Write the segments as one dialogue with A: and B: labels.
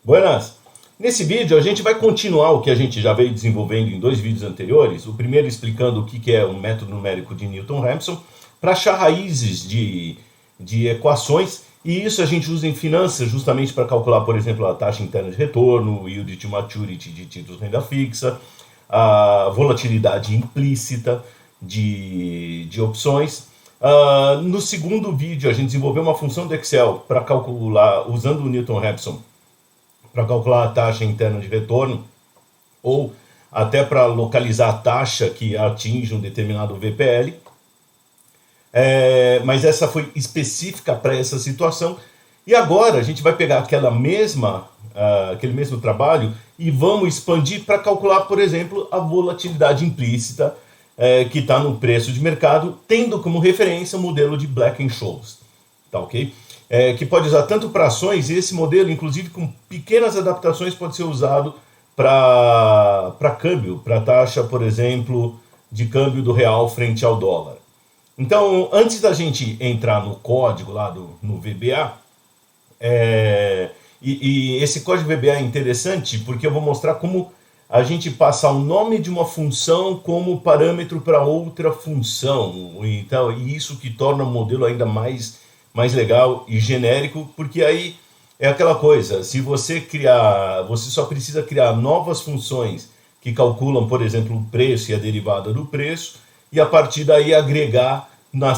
A: Buenas! Nesse vídeo a gente vai continuar o que a gente já veio desenvolvendo em dois vídeos anteriores. O primeiro explicando o que é o método numérico de Newton-Raphson para achar raízes de equações. E isso a gente usa em finanças justamente para calcular, por exemplo, a taxa interna de retorno, o yield to maturity de títulos de renda fixa, a volatilidade implícita de opções. No segundo vídeo a gente desenvolveu uma função do Excel para calcular, usando o Newton-Raphson, para calcular a taxa interna de retorno, ou até para localizar a taxa que atinge um determinado VPL. Mas essa foi específica para essa situação. E agora a gente vai pegar aquele mesmo trabalho e vamos expandir para calcular, por exemplo, a volatilidade implícita que está no preço de mercado, tendo como referência o modelo de Black-Scholes. Tá ok? Que pode usar tanto para ações, e esse modelo, inclusive com pequenas adaptações, pode ser usado para câmbio, para taxa, por exemplo, de câmbio do real frente ao dólar. Então, antes da gente entrar no código lá no VBA, e esse código VBA é interessante porque eu vou mostrar como a gente passa o nome de uma função como parâmetro para outra função. Então, e isso que torna o modelo ainda mais legal e genérico, porque aí é aquela coisa, se você só precisa criar novas funções que calculam, por exemplo, o preço e a derivada do preço, e a partir daí agregar no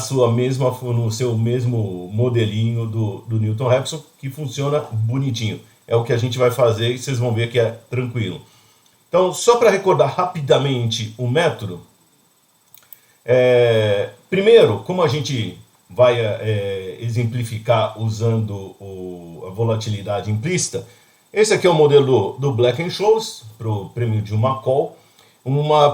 A: seu mesmo modelinho do Newton-Raphson, que funciona bonitinho. É o que a gente vai fazer e vocês vão ver que é tranquilo. Então, só para recordar rapidamente o método, primeiro, como a gente vai exemplificar usando a volatilidade implícita, esse aqui é o modelo do Black-Scholes para o prêmio de uma call.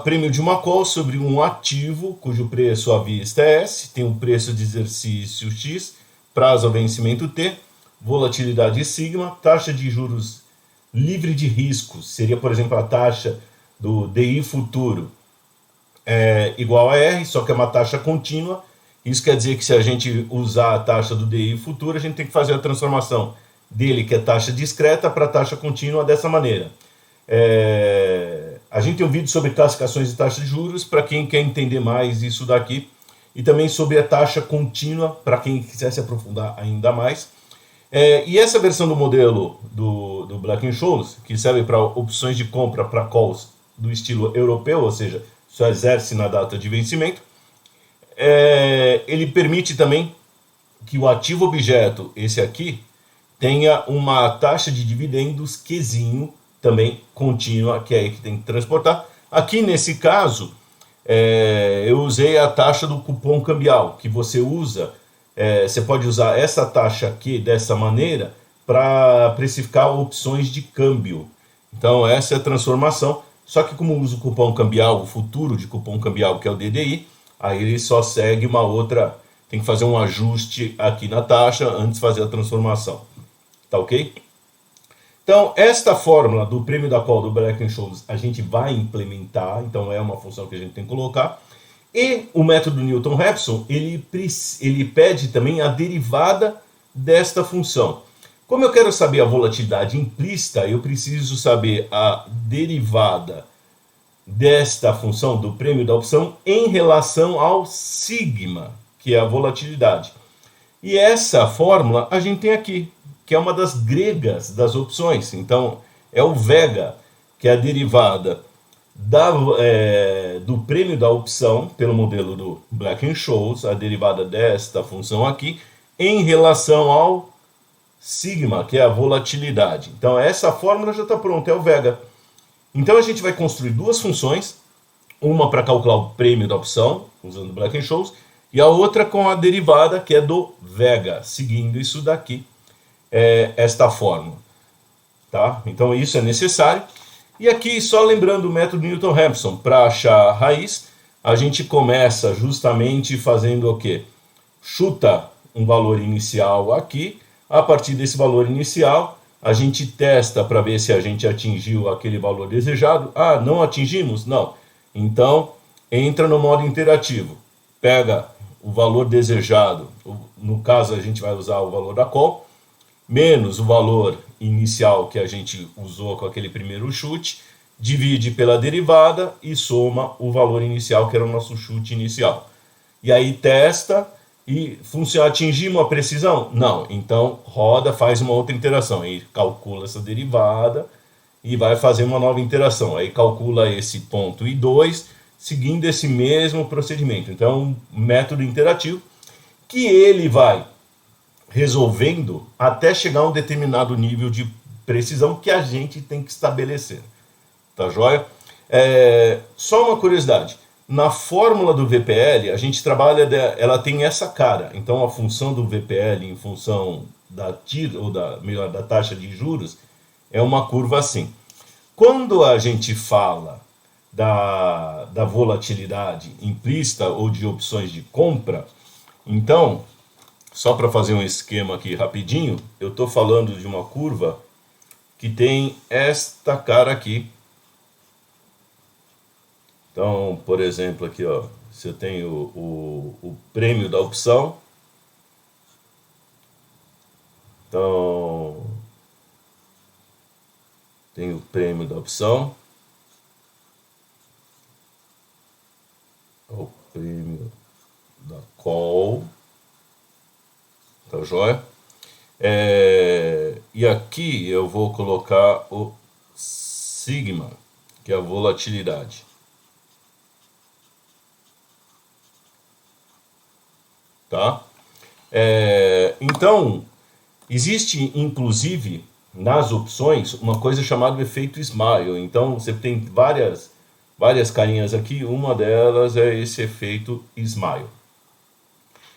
A: Prêmio de uma call sobre um ativo cujo preço à vista é S, tem um preço de exercício X, prazo a vencimento T, volatilidade sigma, taxa de juros livre de riscos, seria, por exemplo, a taxa do DI futuro igual a R, só que é uma taxa contínua. Isso quer dizer que se a gente usar a taxa do DI futuro, a gente tem que fazer a transformação dele, que é taxa discreta, para taxa contínua dessa maneira. A gente tem um vídeo sobre classificações de taxa de juros, para quem quer entender mais isso daqui, e também sobre a taxa contínua, para quem quiser se aprofundar ainda mais. E essa versão do modelo do Black-Scholes, que serve para opções de compra para calls do estilo europeu, ou seja, só exerce na data de vencimento, ele permite também que o ativo objeto, esse aqui, tenha uma taxa de dividendos Qzinho, também contínua, que é aí que tem que transportar. Aqui nesse caso, eu usei a taxa do cupom cambial, que você usa, você pode usar essa taxa aqui dessa maneira para precificar opções de câmbio. Então essa é a transformação, só que como usa o cupom cambial, o futuro de cupom cambial, que é o DDI, aí ele só segue uma outra, tem que fazer um ajuste aqui na taxa antes de fazer a transformação. Tá ok? Então, esta fórmula do prêmio da call do Black-Scholes a gente vai implementar, então é uma função que a gente tem que colocar. E o método Newton-Raphson, ele pede também a derivada desta função. Como eu quero saber a volatilidade implícita, eu preciso saber a derivada desta função do prêmio da opção em relação ao sigma, que é a volatilidade. E essa fórmula a gente tem aqui, que é uma das gregas das opções. Então, é o vega, que é a derivada do prêmio da opção, pelo modelo do Black-Scholes, a derivada desta função aqui, em relação ao sigma, que é a volatilidade. Então, essa fórmula já está pronta, é o vega. Então, a gente vai construir duas funções, uma para calcular o prêmio da opção, usando Black-Scholes, e a outra com a derivada, que é do vega, seguindo isso daqui, esta fórmula. Tá? Então, isso é necessário. E aqui, só lembrando o método Newton-Raphson, para achar a raiz, a gente começa justamente fazendo o quê? Chuta um valor inicial aqui, a partir desse valor inicial, a gente testa para ver se a gente atingiu aquele valor desejado. Ah, não atingimos? Não. Então, entra no modo interativo. Pega o valor desejado, no caso a gente vai usar o valor da call, menos o valor inicial que a gente usou com aquele primeiro chute, divide pela derivada e soma o valor inicial, que era o nosso chute inicial. E aí testa e funciona. Atingimos a precisão? Não. Então roda, faz uma outra interação. Aí calcula essa derivada e vai fazer uma nova interação. Aí calcula esse ponto e 2, seguindo esse mesmo procedimento. Então é um método interativo que ele vai resolvendo até chegar a um determinado nível de precisão que a gente tem que estabelecer. Tá joia? Só uma curiosidade. Na fórmula do VPL, a gente trabalha, ela tem essa cara. Então, a função do VPL em função da TIR, ou melhor, da taxa de juros, é uma curva assim. Quando a gente fala da volatilidade implícita ou de opções de compra, então, só para fazer um esquema aqui rapidinho, eu estou falando de uma curva que tem esta cara aqui. Então, por exemplo, aqui, ó, você tem o prêmio da opção. Então, tem o prêmio da opção. O prêmio da call. Tá joia? E aqui eu vou colocar o sigma, que é a volatilidade. Tá? Então, existe inclusive nas opções uma coisa chamada efeito Smile. Então, você tem várias carinhas aqui, uma delas é esse efeito Smile.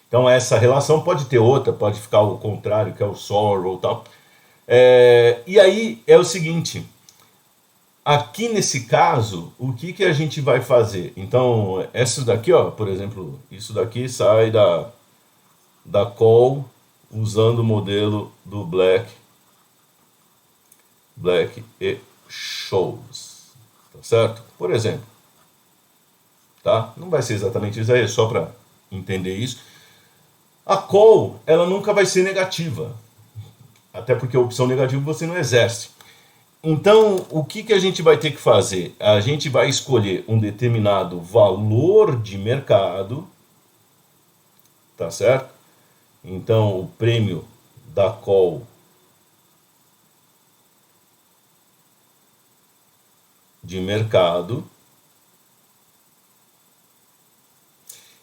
A: Então, essa relação pode ter outra, pode ficar o contrário, que é o Sorrow e tal. E aí é o seguinte, aqui nesse caso, o que a gente vai fazer? Então, essa daqui, ó, por exemplo, isso daqui sai da call usando o modelo do Black e Scholes, tá certo? Por exemplo, tá? Não vai ser exatamente isso aí, é só para entender isso. A call, ela nunca vai ser negativa, até porque a opção negativa você não exerce. Então, o que a gente vai ter que fazer? A gente vai escolher um determinado valor de mercado, tá certo? Então, o prêmio da call de mercado.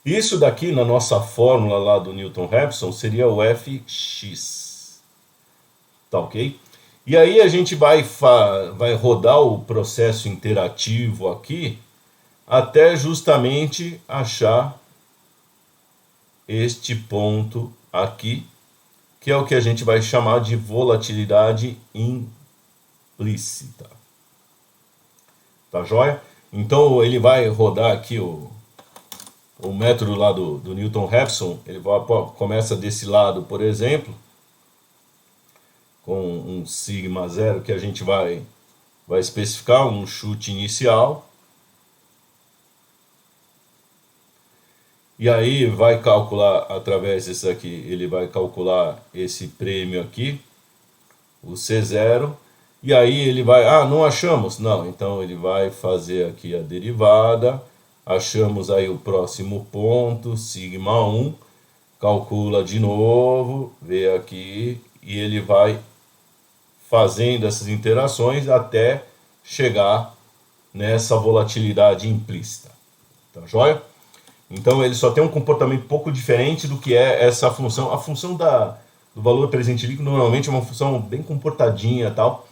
A: Isso daqui, na nossa fórmula lá do Newton-Raphson, seria o Fx. Tá ok? E aí a gente vai rodar o processo interativo aqui até justamente achar este ponto aqui, que é o que a gente vai chamar de volatilidade implícita. Tá joia? Então ele vai rodar aqui o método lá do Newton-Raphson. Ele começa desse lado, por exemplo, com um sigma zero que a gente vai especificar um chute inicial. E aí vai calcular, através desse aqui, ele vai calcular esse prêmio aqui, o C0. E aí ele vai, não achamos? Não, então ele vai fazer aqui a derivada. Achamos aí o próximo ponto, sigma 1, calcula de novo, vê aqui, e ele vai fazendo essas interações até chegar nessa volatilidade implícita. Tá joia? Então ele só tem um comportamento um pouco diferente do que é essa função. A função do valor presente líquido normalmente é uma função bem comportadinha e tal.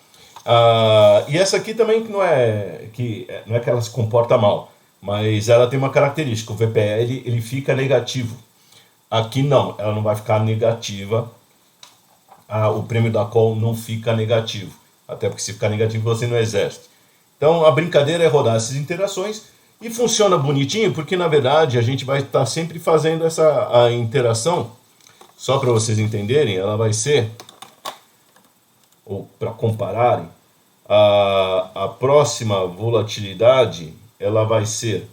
A: E essa aqui também não é que ela se comporta mal, mas ela tem uma característica, o VPL ele fica negativo. Aqui não, ela não vai ficar negativa. O prêmio da call não fica negativo, até porque se ficar negativo você não exerce. Então a brincadeira é rodar essas interações e funciona bonitinho, porque na verdade a gente vai estar sempre fazendo a interação, só para vocês entenderem, ela vai ser, ou para compararem, a próxima volatilidade, ela vai ser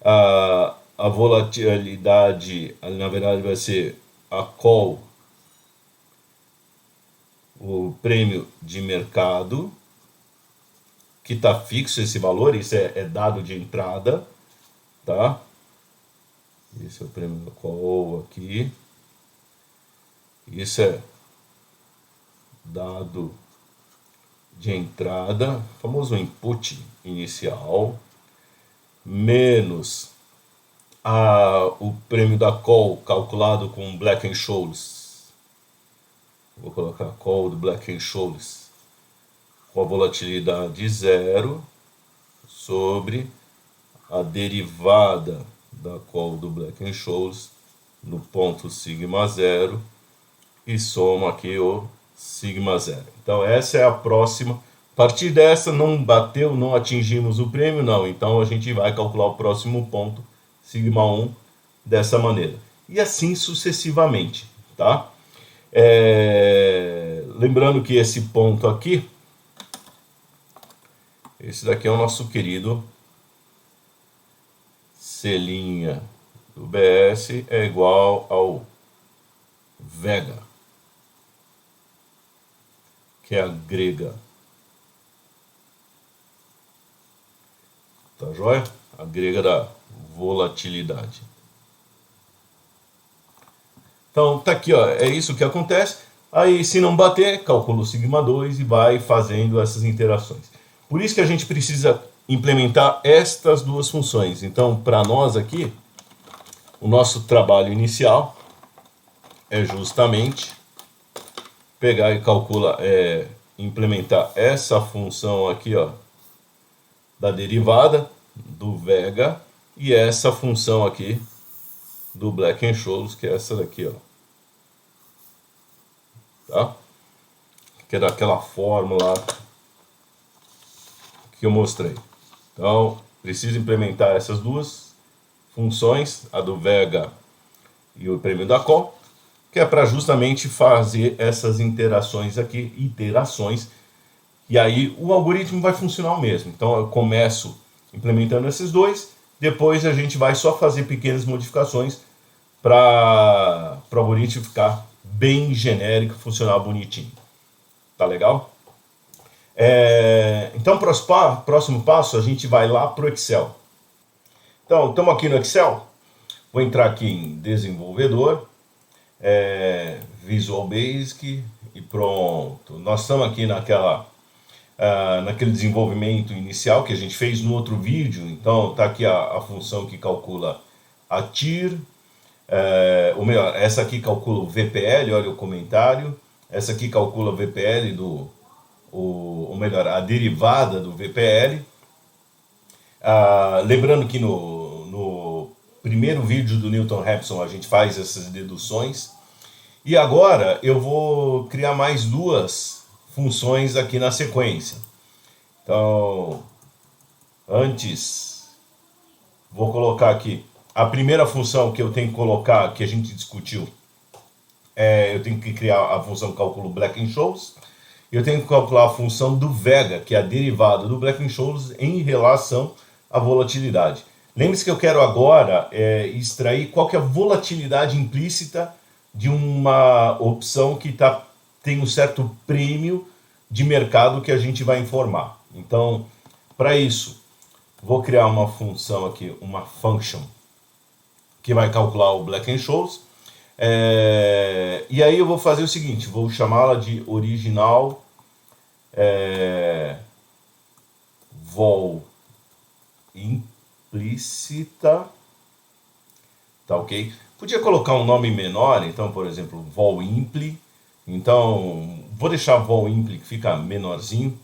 A: a volatilidade, na verdade vai ser a call o prêmio de mercado, que está fixo esse valor, isso é dado de entrada, tá? Esse é o prêmio da call aqui. Isso é dado de entrada, famoso input inicial, menos o prêmio da call calculado com Black-Scholes. Vou colocar a call do Black-Scholes com a volatilidade 0 sobre a derivada da call do Black-Scholes no ponto sigma 0 e soma aqui o sigma 0. Então essa é a próxima. A partir dessa não bateu, não atingimos o prêmio, não. Então a gente vai calcular o próximo ponto, sigma 1, dessa maneira. E assim sucessivamente, tá? Lembrando que esse ponto aqui, esse daqui é o nosso querido C' do BS é igual ao Vega, que é a grega. Tá joia? A grega da volatilidade. Então, tá aqui, ó, é isso que acontece. Aí, se não bater, calcula o sigma 2 e vai fazendo essas interações. Por isso que a gente precisa implementar estas duas funções. Então, para nós aqui, o nosso trabalho inicial é justamente pegar e calcular, implementar essa função aqui, ó, da derivada do Vega e essa função aqui do Black-Scholes, que é essa daqui, ó. Tá? Que é daquela fórmula que eu mostrei. Então, preciso implementar essas duas funções, a do Vega e o prêmio da call, que é para justamente fazer essas interações aqui, iterações, e aí o algoritmo vai funcionar o mesmo. Então eu começo implementando esses dois, depois a gente vai só fazer pequenas modificações para o algoritmo ficar bem genérico, funcionar bonitinho. Tá legal? Então, próximo passo, a gente vai lá para o Excel. Então, estamos aqui no Excel. Vou entrar aqui em desenvolvedor, Visual Basic e pronto. Nós estamos aqui naquele desenvolvimento inicial que a gente fez no outro vídeo. Então, está aqui a função que calcula a TIR. Ou melhor, essa aqui calcula o VPL, olha o comentário. Essa aqui calcula o VPL ou melhor, a derivada do VPL. Lembrando que no primeiro vídeo do Newton Raphson a gente faz essas deduções. E agora eu vou criar mais duas funções aqui na sequência. Então, antes, vou colocar aqui a primeira função que eu tenho que colocar, que a gente discutiu, eu tenho que criar a função cálculo Black-Scholes. Eu tenho que calcular a função do Vega, que é a derivada do Black-Scholes em relação à volatilidade. Lembre-se que eu quero agora extrair qual que é a volatilidade implícita de uma opção que tem um certo prêmio de mercado que a gente vai informar. Então, para isso, vou criar uma função aqui, uma function, que vai calcular o Black-Scholes. E aí eu vou fazer o seguinte, vou chamá-la de original vol implícita, tá ok? Podia colocar um nome menor, então, por exemplo, vol impli. Então, vou deixar vol impli que fica menorzinho.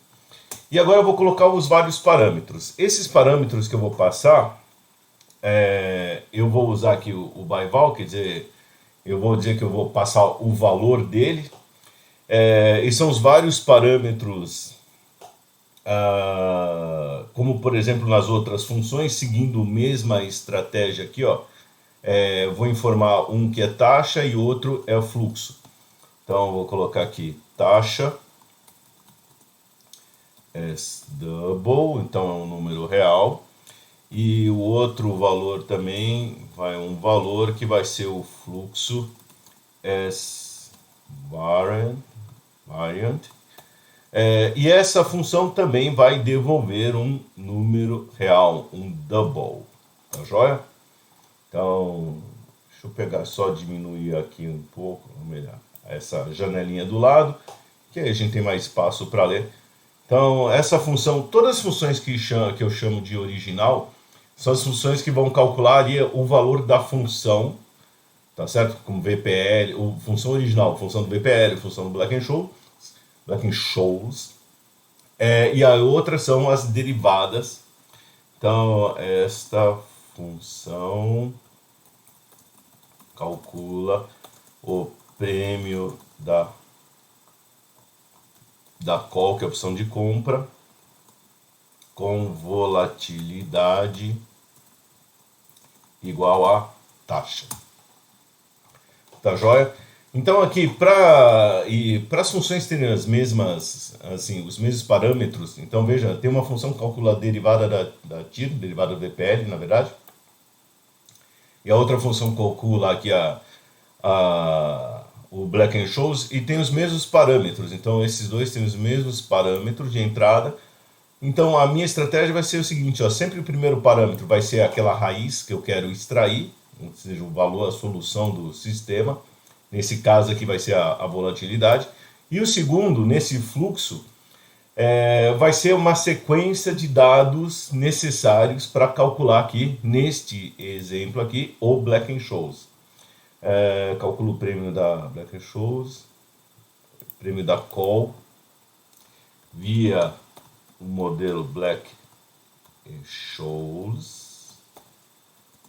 A: E agora eu vou colocar os vários parâmetros. Esses parâmetros que eu vou passar, eu vou usar aqui o byval, quer dizer, eu vou dizer que eu vou passar o valor dele. E são os vários parâmetros, como por exemplo nas outras funções, seguindo a mesma estratégia aqui, ó. Vou informar um que é taxa e outro é o fluxo. Então eu vou colocar aqui taxa double, então é um número real. E o outro valor também vai um valor que vai ser o fluxo S variant. E essa função também vai devolver um número real, um double, tá joia? Então, deixa eu pegar, só diminuir aqui um pouco, melhor, essa janelinha do lado, que aí a gente tem mais espaço para ler. Então, essa função, todas as funções que eu chamo de original, são as funções que vão calcular ali o valor da função, tá certo? Como VPL, função original, função do VPL, função do Black-Scholes. E a outra são as derivadas. Então, esta função calcula o prêmio da call, que é a opção de compra, com volatilidade igual a taxa. Tá joia? Então aqui, para as funções terem as mesmas, assim, os mesmos parâmetros, então veja, tem uma função que calcula a derivada da TIR, derivada do VPL, na verdade, e a outra função calcula aqui o Black-Scholes, e tem os mesmos parâmetros, então esses dois têm os mesmos parâmetros de entrada. Então a minha estratégia vai ser o seguinte, ó, sempre o primeiro parâmetro vai ser aquela raiz que eu quero extrair, ou seja, o valor, a solução do sistema. Nesse caso aqui vai ser a volatilidade. E o segundo, nesse fluxo, vai ser uma sequência de dados necessários para calcular aqui, neste exemplo aqui, o Black-Scholes. Calculo o prêmio da Black-Scholes, prêmio da call, via o modelo Black-Scholes,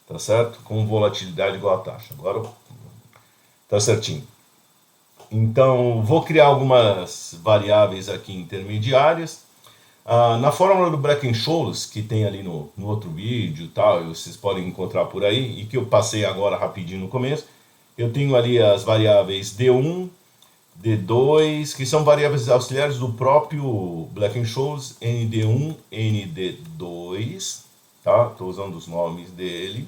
A: tá certo? Com volatilidade igual a taxa. Agora tá certinho. Então, vou criar algumas variáveis aqui intermediárias. Na fórmula do Black-Scholes, que tem ali no outro vídeo, tal, vocês podem encontrar por aí, e que eu passei agora rapidinho no começo, eu tenho ali as variáveis D1, D2, que são variáveis auxiliares do próprio Black-Scholes, ND1, ND2, tá? Estou usando os nomes dele.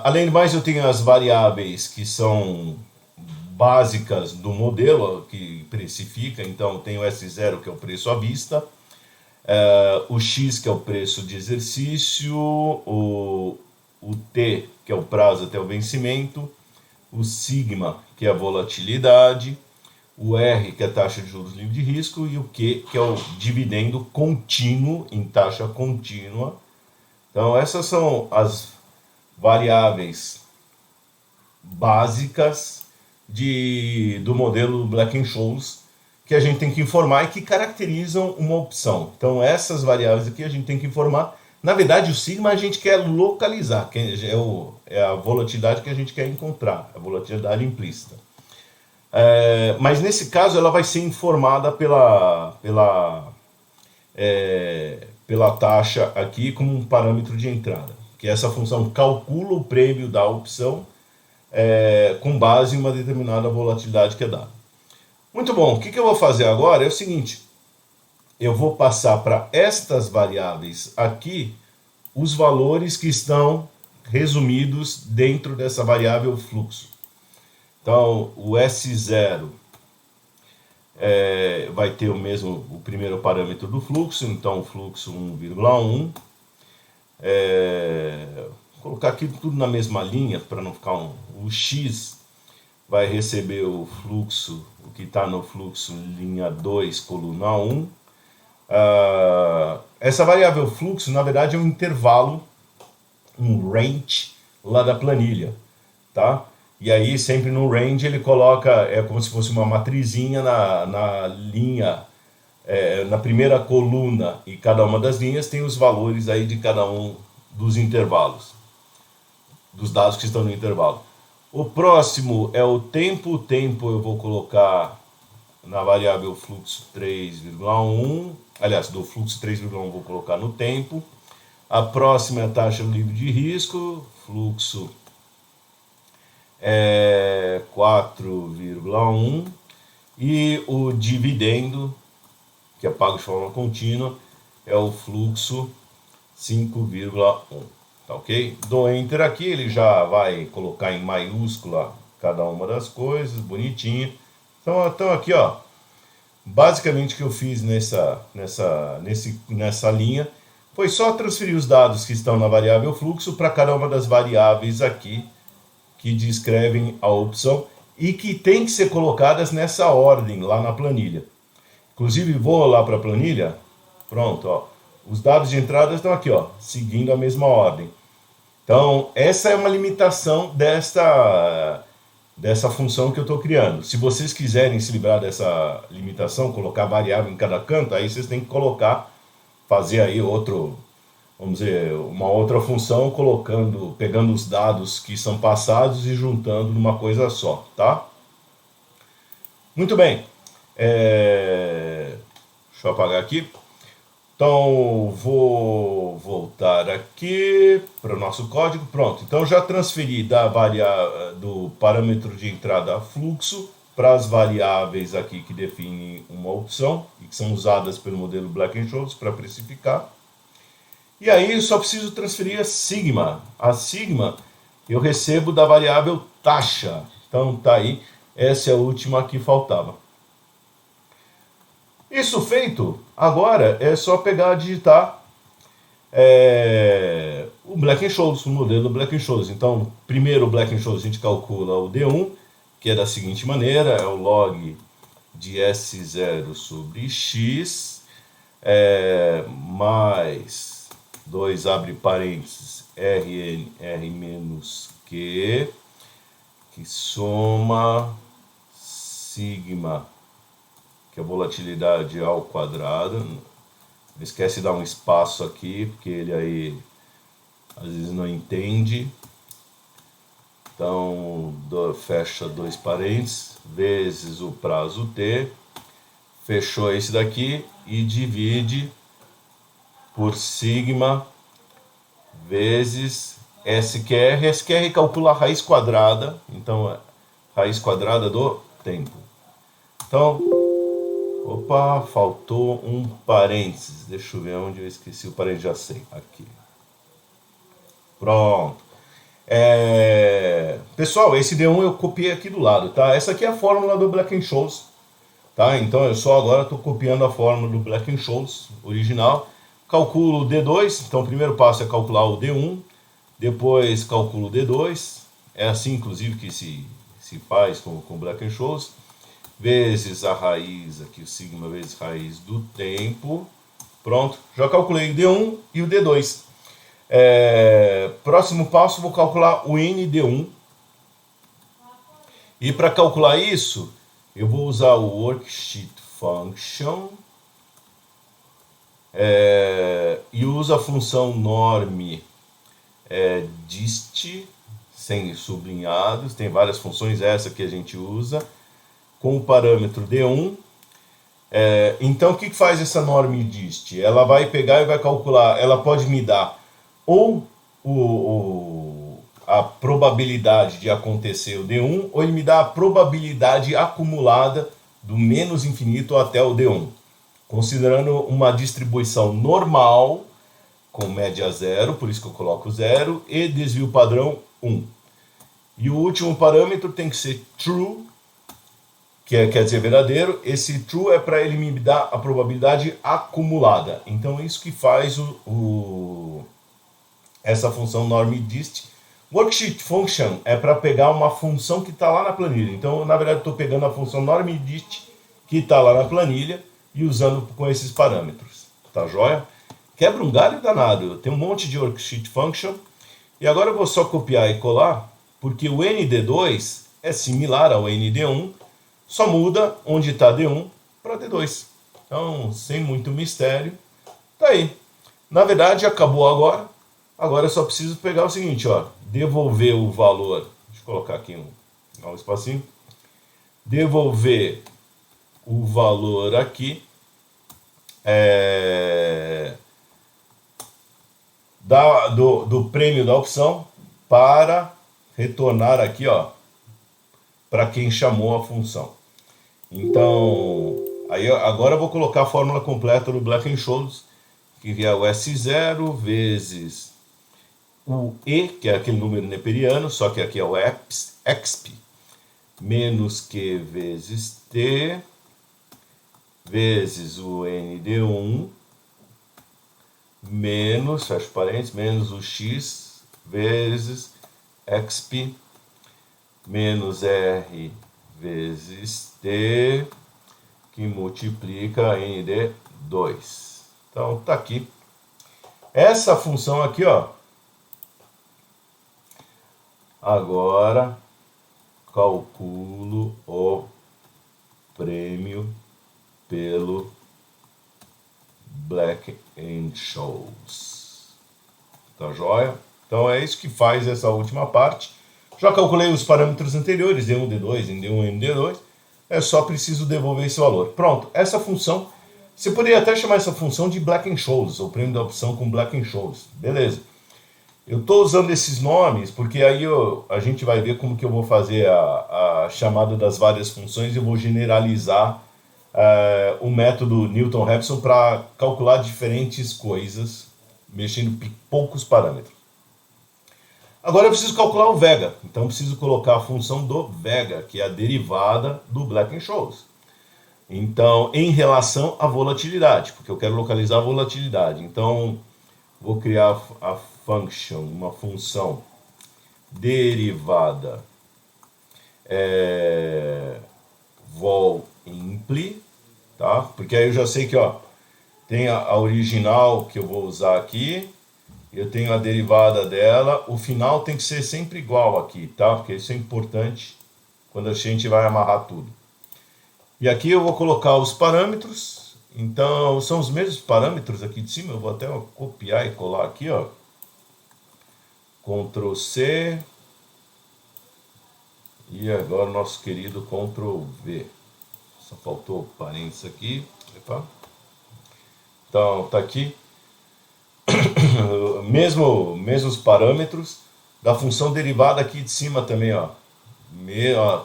A: Além do mais, eu tenho as variáveis que são básicas do modelo, que precifica, então eu tenho o S0, que é o preço à vista, o X, que é o preço de exercício, o T, que é o prazo até o vencimento, o sigma, que é a volatilidade, o R, que é a taxa de juros livre de risco, e o Q, que é o dividendo contínuo em taxa contínua. Então essas são as variáveis básicas do modelo Black-Scholes que a gente tem que informar e que caracterizam uma opção. Então essas variáveis aqui a gente tem que informar. Na verdade, o sigma a gente quer localizar, que é a volatilidade que a gente quer encontrar, a volatilidade implícita. Mas nesse caso ela vai ser informada pela taxa aqui como um parâmetro de entrada, que essa função calcula o prêmio da opção com base em uma determinada volatilidade que é dada. Muito bom, o que eu vou fazer agora é o seguinte, eu vou passar para estas variáveis aqui os valores que estão resumidos dentro dessa variável fluxo. Então, o S0 vai ter o primeiro parâmetro do fluxo, então o fluxo 1,1. Vou colocar aqui tudo na mesma linha para não ficar o X vai receber o fluxo, o que está no fluxo linha 2, coluna 1. Essa variável fluxo, na verdade, é um intervalo, um range lá da planilha, tá? E aí, sempre no range, ele coloca, como se fosse uma matrizinha na linha, na primeira coluna, e cada uma das linhas tem os valores aí de cada um dos intervalos, dos dados que estão no intervalo. O próximo é o tempo. O tempo eu vou colocar na variável fluxo 3,1. Aliás, do fluxo 3,1 vou colocar no tempo. A próxima é a taxa livre de risco, fluxo 4,1. E o dividendo, que é pago de forma contínua, é o fluxo 5,1. Tá ok? Dou Enter aqui, ele já vai colocar em maiúscula cada uma das coisas, bonitinho. Então aqui, ó, basicamente o que eu fiz nessa linha foi só transferir os dados que estão na variável fluxo para cada uma das variáveis aqui que descrevem a opção e que tem que ser colocadas nessa ordem lá na planilha. Inclusive, vou lá para a planilha, pronto, ó, os dados de entrada estão aqui, ó, seguindo a mesma ordem. Então, essa é uma limitação dessa função que eu estou criando. Se vocês quiserem se livrar dessa limitação, colocar variável em cada canto, aí vocês têm que fazer aí vamos dizer, uma outra função, pegando os dados que são passados e juntando numa coisa só, tá? Muito bem. Deixa eu apagar aqui. Então, vou voltar aqui para o nosso código. Pronto. Então, já transferi do parâmetro de entrada fluxo para as variáveis aqui que definem uma opção e que são usadas pelo modelo Black-Scholes para precificar. E aí, só preciso transferir a sigma. A sigma eu recebo da variável taxa. Então, tá aí. Essa é a última que faltava. Isso feito, agora é só pegar e digitar o Black-Scholes, o modelo Black-Scholes. Então, primeiro o Black-Scholes a gente calcula o D1, que é da seguinte maneira, é o log de S0 sobre X, mais 2 abre parênteses, Rn, R menos Q, que soma sigma, que é a volatilidade ao quadrado. Não esquece de dar um espaço aqui, porque ele aí às vezes não entende. Então, fecha 2 parênteses, vezes o prazo T, fechou esse daqui e divide por sigma vezes SQR. SQR calcula a raiz quadrada, então é raiz quadrada do tempo. Então, opa, faltou um parênteses. Deixa eu ver onde eu esqueci o parênteses, já sei. Aqui. Pronto. Pessoal, esse D1 eu copiei aqui do lado, tá? Essa aqui é a fórmula do Black-Scholes, tá? Então eu só agora estou copiando a fórmula do Black-Scholes original. Calculo o D2, então o primeiro passo é calcular o D1, depois calculo o D2, é assim inclusive que se faz com o Black-Scholes, vezes a raiz, aqui o sigma vezes raiz do tempo. Pronto, já calculei o D1 e o D2. Próximo passo, vou calcular o ND1. E para calcular isso, eu vou usar o worksheet function e uso a função norm dist, sem sublinhados. Tem várias funções, essa que a gente usa, com o parâmetro D1. Então, o que faz essa norm dist? Ela vai pegar e vai calcular, ela pode me dar ou a probabilidade de acontecer o D1, ou ele me dá a probabilidade acumulada do menos infinito até o D1, considerando uma distribuição normal, com média 0, por isso que eu coloco 0, e desvio padrão 1. E o último parâmetro tem que ser true, que quer dizer verdadeiro. Esse true é para ele me dar a probabilidade acumulada. Então, isso que faz essa função normDist. Worksheet function é para pegar uma função que está lá na planilha. Então, na verdade, estou pegando a função normDist que está lá na planilha e usando com esses parâmetros. Tá joia? Quebra um galho danado. Tem um monte de worksheet function. E agora eu vou só copiar e colar, porque o ND2 é similar ao ND1, só muda onde está D1 para D2. Então, sem muito mistério, tá aí. Na verdade, acabou agora. Agora eu só preciso pegar o seguinte, ó, devolver o valor. Deixa eu colocar aqui um espacinho. Devolver o valor aqui do prêmio da opção para retornar aqui, ó, para quem chamou a função. Então, aí agora eu vou colocar a fórmula completa do Black-Scholes, que é o S0 vezes o E, que é aquele número neperiano, só que aqui é o exp, menos Q vezes T, vezes o ND1, menos, fecha parênteses, menos o X, vezes XP, menos R vezes T, que multiplica ND2. Então, tá aqui. Essa função aqui, ó. Agora, calculo o prêmio pelo Black Scholes. Tá joia? Então é isso que faz essa última parte. Já calculei os parâmetros anteriores, D1, D2, ND1, ND2. É só preciso devolver esse valor. Pronto, essa função, você poderia até chamar essa função de Black Scholes, ou prêmio da opção com Black Scholes. Beleza. Eu estou usando esses nomes porque aí a gente vai ver como que eu vou fazer a chamada das várias funções e eu vou generalizar o método Newton-Raphson para calcular diferentes coisas, mexendo em poucos parâmetros. Agora eu preciso calcular o vega, então eu preciso colocar a função do vega, que é a derivada do Black Scholes. Então, em relação à volatilidade, porque eu quero localizar a volatilidade. Então, vou criar a function, uma função derivada vol impli, tá? Porque aí eu já sei que, ó, tem a original que eu vou usar aqui, eu tenho a derivada dela, o final tem que ser sempre igual aqui, tá? Porque isso é importante quando a gente vai amarrar tudo. E aqui eu vou colocar os parâmetros, então são os mesmos parâmetros aqui de cima, eu vou até copiar e colar aqui, ó. Ctrl C e agora o nosso querido Ctrl V. Só faltou parênteses aqui. Epa. Então tá aqui. Mesmos parâmetros da função derivada aqui de cima também, ó.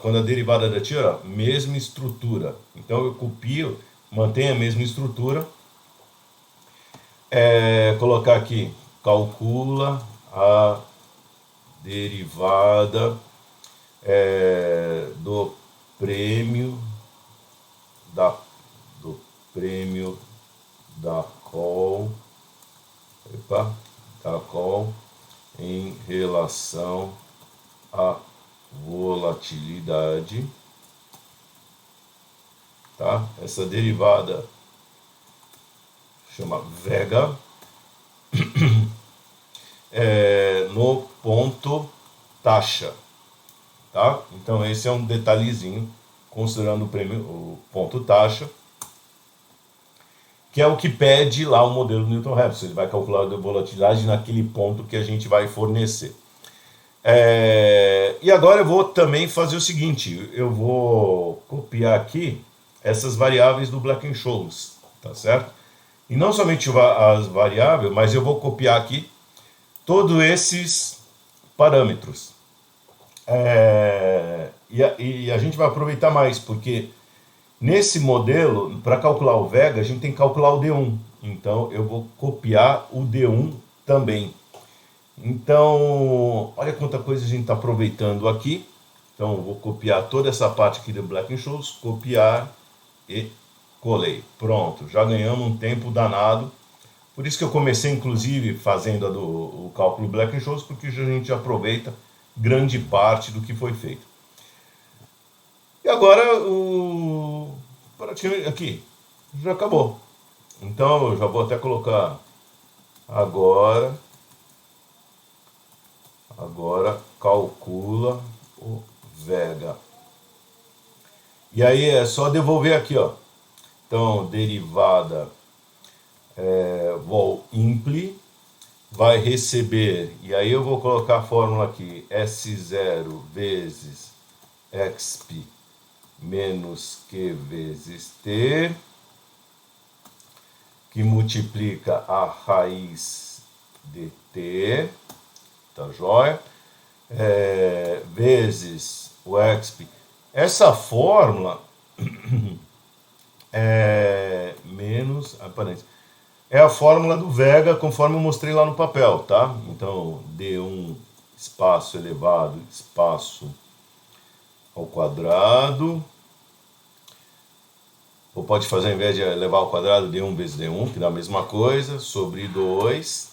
A: Quando a derivada é da tia, mesma estrutura. Então eu copio, mantenho a mesma estrutura. Colocar aqui, calcula a derivada do prêmio da call, em relação à volatilidade, tá? Essa derivada chama vega no ponto taxa, tá? Então esse é um detalhezinho, considerando o ponto taxa, que é o que pede lá o modelo Newton-Raphson. Ele vai calcular a volatilidade naquele ponto que a gente vai fornecer. E agora eu vou também fazer o seguinte, eu vou copiar aqui essas variáveis do Black Scholes, tá certo? E não somente as variáveis, mas eu vou copiar aqui todos esses parâmetros. E a gente vai aproveitar mais, porque nesse modelo, para calcular o vega, a gente tem que calcular o D1. Então, eu vou copiar o D1 também. Então, olha quanta coisa a gente está aproveitando aqui. Então, eu vou copiar toda essa parte aqui do Black Scholes, copiar e colei. Pronto, já ganhamos um tempo danado. Por isso que eu comecei, inclusive, fazendo o cálculo Black Scholes, porque a gente aproveita grande parte do que foi feito. E agora, praticamente aqui, já acabou. Então, eu já vou até colocar agora calcula o vega. E aí é só devolver aqui, ó. Então, derivada vol impli vai receber, e aí eu vou colocar a fórmula aqui, S0 vezes XP menos Q vezes T, que multiplica a raiz de T, tá joia? Vezes o XP. Essa fórmula menos, é a fórmula do vega, conforme eu mostrei lá no papel, tá? Então, D1 espaço elevado, espaço ao quadrado. Ou pode fazer, ao invés de levar ao quadrado, d1 vezes d1, que dá a mesma coisa, sobre 2,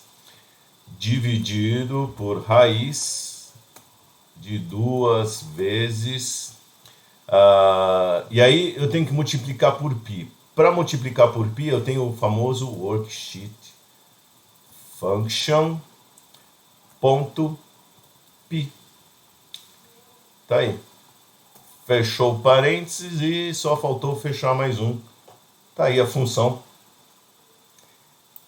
A: dividido por raiz de 2 vezes... e aí eu tenho que multiplicar por π. Para multiplicar por π, eu tenho o famoso worksheet function ponto π. Tá aí. Fechou o parênteses e só faltou fechar mais um. Tá aí a função.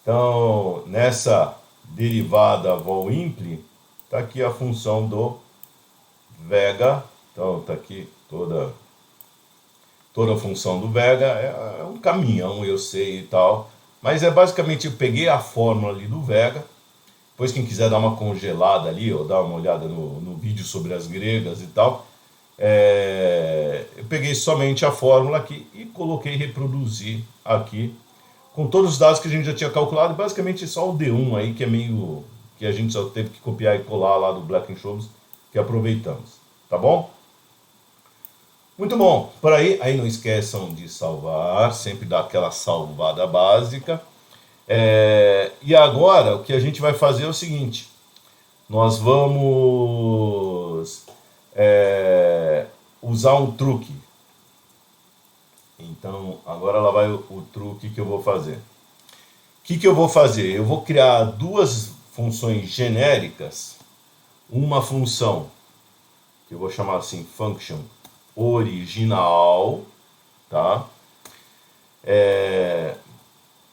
A: Então, nessa derivada vol-impl, tá aqui a função do vega. Então, tá aqui toda a função do vega. É um caminhão, eu sei e tal. Mas é basicamente, eu peguei a fórmula ali do vega. Depois, quem quiser dar uma congelada ali, ou dar uma olhada no vídeo sobre as gregas e tal, eu peguei somente a fórmula aqui e coloquei reproduzir aqui com todos os dados que a gente já tinha calculado. Basicamente só o D1 aí, que é meio que a gente só teve que copiar e colar lá do Black-Scholes, que aproveitamos. Tá bom? Muito bom. Por aí não esqueçam de salvar, sempre dá aquela salvada básica. E agora o que a gente vai fazer é o seguinte: nós vamos usar um truque. Então agora lá vai o truque que eu vou fazer. O que eu vou fazer? Eu vou criar duas funções genéricas, uma função que eu vou chamar assim function original, tá?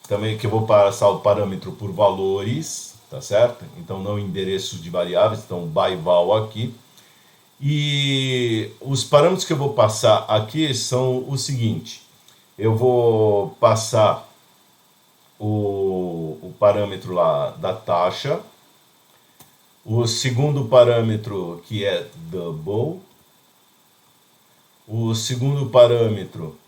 A: Também que eu vou passar o parâmetro por valores, tá certo? Então não endereço de variáveis, então by val aqui. E os parâmetros que eu vou passar aqui são o seguinte: eu vou passar o parâmetro lá da taxa, o segundo parâmetro que é double, o segundo parâmetro,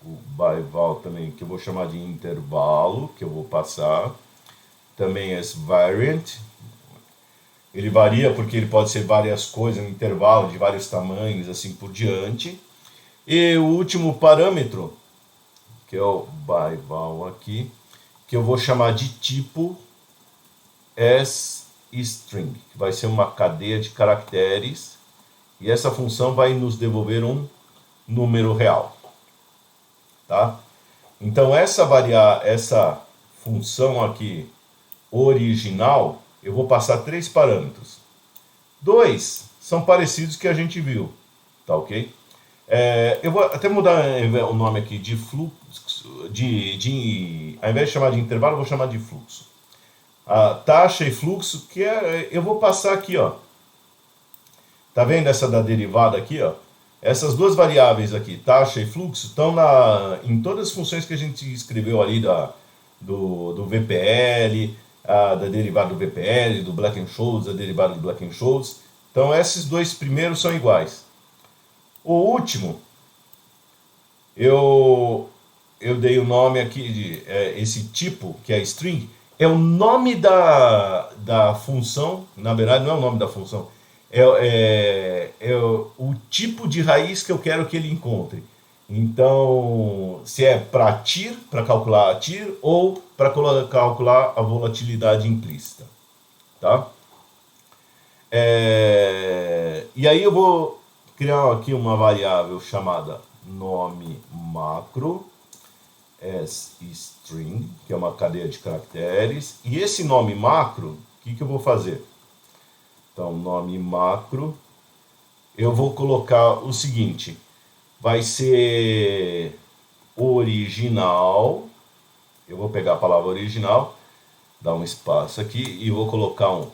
A: o by val também, que eu vou chamar de intervalo, que eu vou passar, também é variant. Ele varia porque ele pode ser várias coisas, um intervalo de vários tamanhos, assim por diante. E o último parâmetro, que é o by val aqui, que eu vou chamar de tipo string, que vai ser uma cadeia de caracteres, e essa função vai nos devolver um número real. Tá? Então essa função aqui original, eu vou passar 3 parâmetros. 2 são parecidos que a gente viu, tá ok? Eu vou até mudar o nome aqui de fluxo, ao invés de chamar de intervalo, eu vou chamar de fluxo. A taxa e fluxo, que eu vou passar aqui, ó. Tá vendo essa da derivada aqui, ó? Essas duas variáveis aqui, taxa e fluxo, estão em todas as funções que a gente escreveu ali do VPL, da derivada do VPL, do Black-Scholes, da derivada do Black-Scholes. Então, esses dois primeiros são iguais. O último, eu dei o nome aqui de esse tipo, que é string, é o nome da função. Na verdade, não é o nome da função, é o tipo de raiz que eu quero que ele encontre. Então, se é para TIR, para calcular a TIR, ou para calcular a volatilidade implícita. Tá? E aí eu vou criar aqui uma variável chamada nome macro, string, que é uma cadeia de caracteres. E esse nome macro, o que eu vou fazer? Então, nome macro, eu vou colocar o seguinte: vai ser original. Eu vou pegar a palavra original, dar um espaço aqui e vou colocar um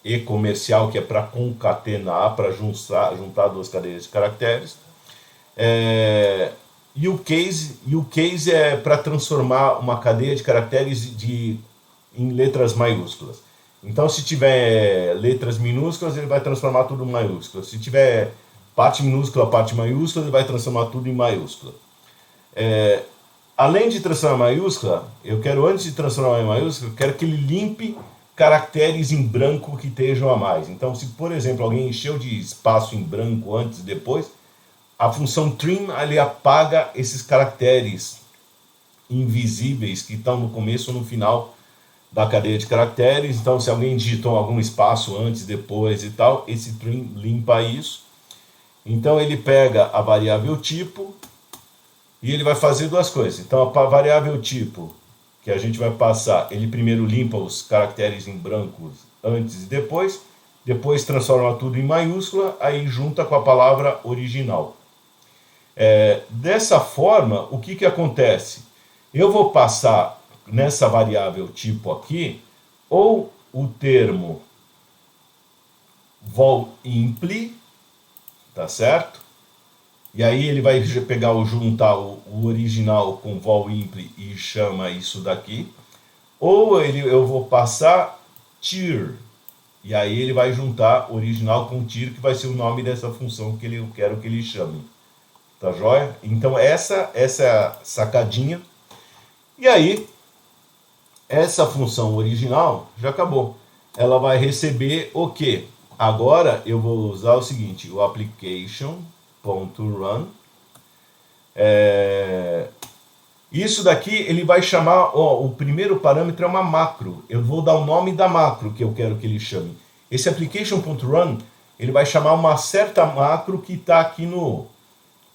A: e comercial, que é para concatenar, para juntar duas cadeias de caracteres. E o case é para transformar uma cadeia de caracteres em letras maiúsculas. Então, se tiver letras minúsculas, ele vai transformar tudo em maiúscula. Se tiver parte minúscula, parte maiúscula, ele vai transformar tudo em maiúscula. Além de transformar em maiúscula, eu quero, antes de transformar em maiúscula, eu quero que ele limpe caracteres em branco que estejam a mais. Então, se, por exemplo, alguém encheu de espaço em branco antes e depois, a função trim ele apaga esses caracteres invisíveis que estão no começo ou no final da cadeia de caracteres. Então, se alguém digitou algum espaço antes, depois e tal, esse trim limpa isso. Então, ele pega a variável tipo e ele vai fazer duas coisas. Então, a variável tipo, que a gente vai passar, ele primeiro limpa os caracteres em brancos antes e depois transforma tudo em maiúscula, aí junta com a palavra original. Dessa forma, o que acontece? Eu vou passar nessa variável tipo aqui, ou o termo vol_impl, tá certo? E aí ele vai pegar juntar o original com vol_impl e chama isso daqui. Ou eu vou passar tir, e aí ele vai juntar original com tir, que vai ser o nome dessa função que eu quero que ele chame. Tá joia? Então essa é a sacadinha. E aí, essa função original já acabou. Ela vai receber o quê? Agora eu vou usar o seguinte, o application.run. Isso daqui ele vai chamar, o primeiro parâmetro é uma macro. Eu vou dar o nome da macro que eu quero que ele chame. Esse application.run, ele vai chamar uma certa macro que está aqui no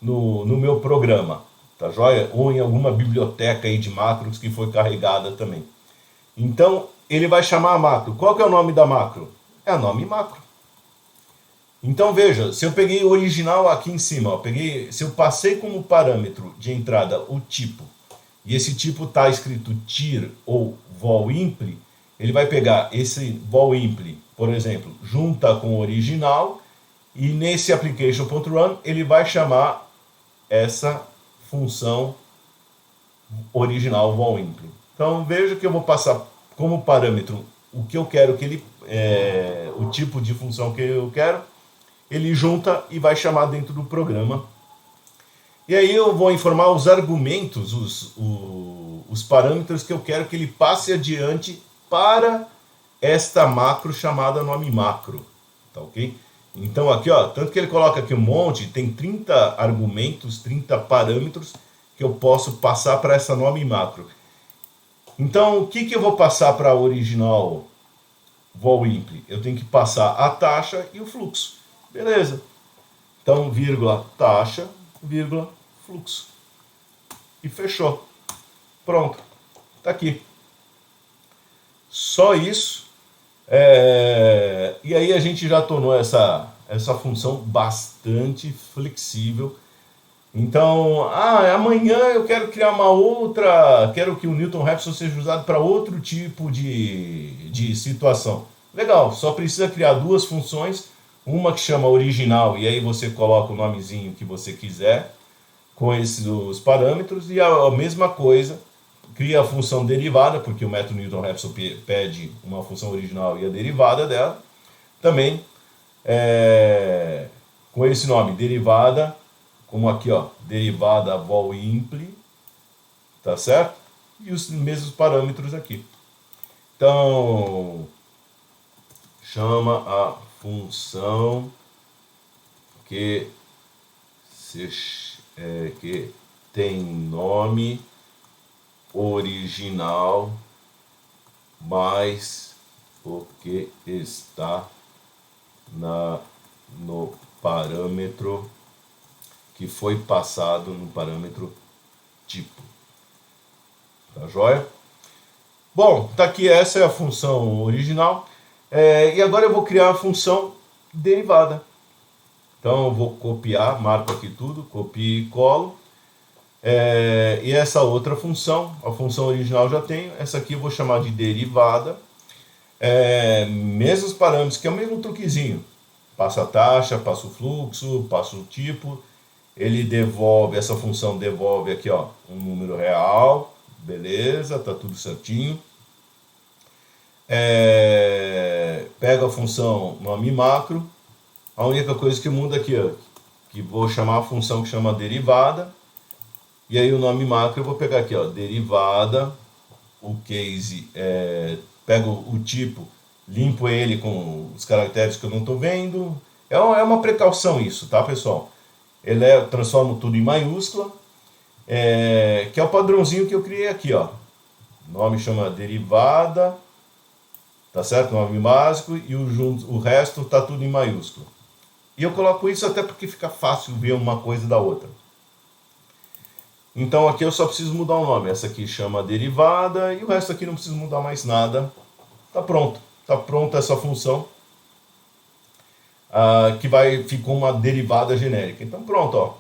A: meu programa, tá joia? Ou em alguma biblioteca aí de macros que foi carregada também. Então, ele vai chamar a macro. Qual que é o nome da macro? É o nome macro. Então, veja, se eu peguei o original aqui em cima, se eu passei como parâmetro de entrada o tipo, e esse tipo está escrito tir ou vol_impl, ele vai pegar esse vol_impl, por exemplo, junta com o original, e nesse application.run ele vai chamar essa função original vol_impl. Então veja que eu vou passar como parâmetro o que eu quero que ele, o tipo de função que eu quero, ele junta e vai chamar dentro do programa. E aí eu vou informar os argumentos, os parâmetros que eu quero que ele passe adiante para esta macro chamada nome macro, tá ok? Então aqui, ó, tanto que ele coloca aqui um monte, tem 30 argumentos, 30 parâmetros que eu posso passar para essa nome macro. Então, o que eu vou passar para a original vol_impl? Eu tenho que passar a taxa e o fluxo. Beleza. Então, vírgula, taxa, vírgula, fluxo. E fechou. Pronto. Tá aqui. Só isso. E aí a gente já tornou essa função bastante flexível. Então, amanhã eu quero criar uma outra, quero que o Newton Raphson seja usado para outro tipo de situação. Legal, só precisa criar duas funções, uma que chama original, e aí você coloca o nomezinho que você quiser, com esses os parâmetros, e a mesma coisa, cria a função derivada, porque o método Newton Raphson pede uma função original e a derivada dela, também com esse nome, derivada, como aqui, ó, derivada vol_impl, tá certo? E os mesmos parâmetros aqui. Então, chama a função que tem nome original mais o que está no parâmetro que foi passado no parâmetro tipo. Tá joia? Bom, tá aqui, essa é a função original. E agora eu vou criar a função derivada. Então eu vou copiar, marco aqui tudo, copio e colo. E essa outra função, a função original já tenho, essa aqui eu vou chamar de derivada. Mesmos parâmetros, que é o mesmo truquezinho. Passa a taxa, passa o fluxo, passa o tipo. Ele devolve, essa função devolve aqui, ó, um número real. Beleza, tá tudo certinho. Pega a função nome macro. A única coisa que muda aqui, ó, que vou chamar a função que chama derivada. E aí o nome macro eu vou pegar aqui, ó, derivada. O case pego o tipo, limpo ele com os caracteres que eu não estou vendo. É uma precaução isso, tá, pessoal? Transformo tudo em maiúscula, que é o padrãozinho que eu criei aqui, ó. O nome chama derivada, tá certo? Nome básico, e o resto tá tudo em maiúsculo. E eu coloco isso até porque fica fácil ver uma coisa da outra. Então aqui eu só preciso mudar o nome. Essa aqui chama derivada e o resto aqui não preciso mudar mais nada. Tá pronto. Tá pronta essa função que ficou uma derivada genérica. Então pronto, ó.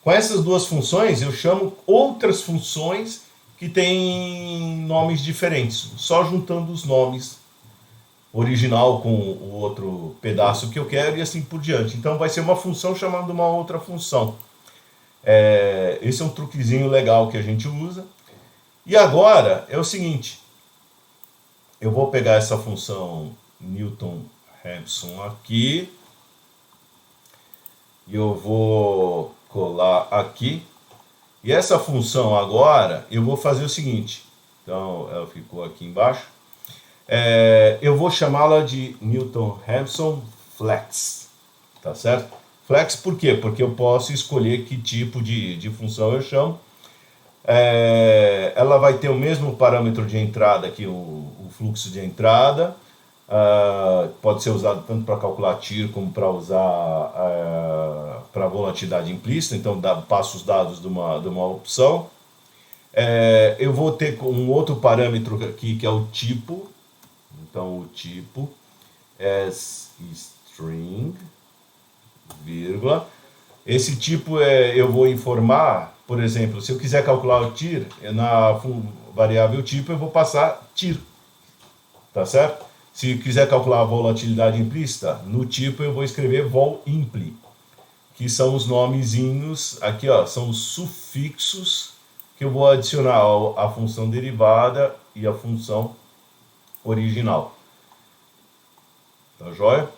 A: Com essas duas funções eu chamo outras funções que têm nomes diferentes, só juntando os nomes original com o outro pedaço que eu quero e assim por diante. Então vai ser uma função chamando uma outra função. Esse é um truquezinho legal que a gente usa. E agora é o seguinte, eu vou pegar essa função Newton-Raphson aqui e eu vou colar aqui. E essa função agora eu vou fazer o seguinte, então ela ficou aqui embaixo. Eu vou chamá-la de Newton-Raphson Flex, tá certo? Flex por quê? Porque eu posso escolher que tipo de função eu chamo. Ela vai ter o mesmo parâmetro de entrada aqui, o fluxo de entrada. Pode ser usado tanto para calcular TIR como para usar para volatilidade implícita, então passo os dados de uma opção. Eu vou ter um outro parâmetro aqui que é o tipo. Então o tipo as string, vírgula. Esse tipo eu vou informar, por exemplo, se eu quiser calcular o TIR, na variável tipo eu vou passar TIR, tá certo? Se eu quiser calcular a volatilidade implícita, no tipo eu vou escrever vol_impli, que são os nomezinhos, aqui ó, são os sufixos que eu vou adicionar à função derivada e à função original. Tá joia?